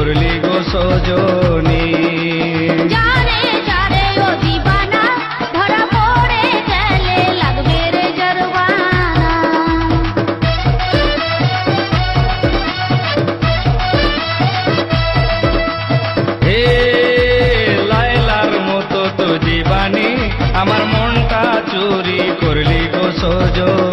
করলি গো সজনী। যারে যারে ও দিবানা ধরা পড়ে গেলে লাগবে রে জরবানা। হে লায়লার মতো তো দিবানি আমার মনটা চুরি করলি গো সজনী।